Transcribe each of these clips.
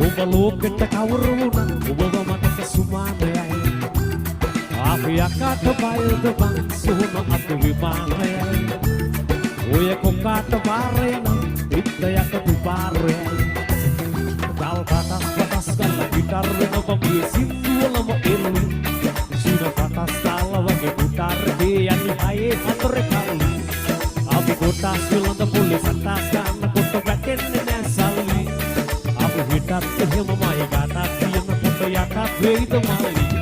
ඔබ ලෝකෙට කවුරු වුණත් ඔබව මට සුමානයයි අපි යකාට බයද බං සුහුම අපි විමානයයි ඔය කොකාට බාරේ නම් ඉත්තයට දුපාරයයි ගල් කටස් කරලා ගිටාර වෙන බම්බේ සින්දුවලම එල්ලි සීන කටස් තාලා වගේ ගිටාර දී යන්නේ හයේ හතරේ කල්ලි අපි කොටස් වලඳ පොලිස් අටස් ගන්න කොට වැටෙන්නේ නැ සල්ලි අපි හිටත් එහෙමමයි ගාතක් කියන කොට යටත් වෙයිද මල්ලි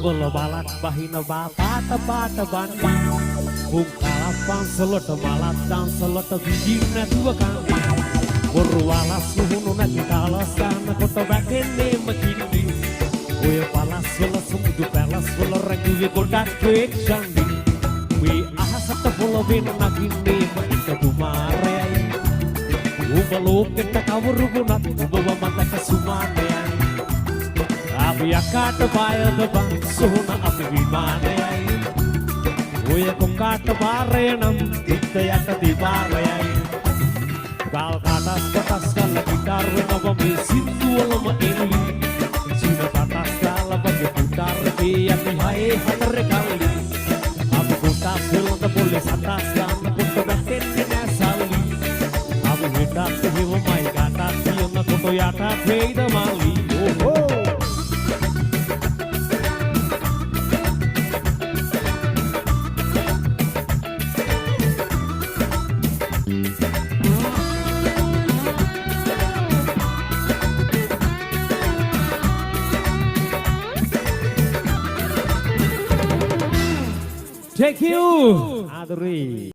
Bola balak bahina bata bata bandi Bung kalapan selot malat dan selot biji dua kali Berwalas suhunu nanti kalas dan kota bakene makindi Oya palas bola semuju pelas bola regi kodak kwek jandi We ahasat bola bin nagini makita dumare Uba loketa kawuru gunat uba mata kesumane අපි යකාට බයද බං සුහුන අපි විමානයයි ඔය කොකාට බාරය නම් ඉත්තයට දිවාරයයි ගල් කටස් කොටස් කරලා ගිටාර වෙනව මේ සින්දුවලම එල්ලි සීන කටස් ගාලා වගේ ගිටාර දී යන්නේ හයේ හතරේ කල්ලි අපි කොටස් වලඳ පොලිස් අටස් ගන්න කොට වැටෙන්නේ නැ සල්ලි අපි හිටත් හිවමයි ගාතක් කියන කොට යටත් වෙයිද මල්ලි ඕහෝ Thank you, Adri.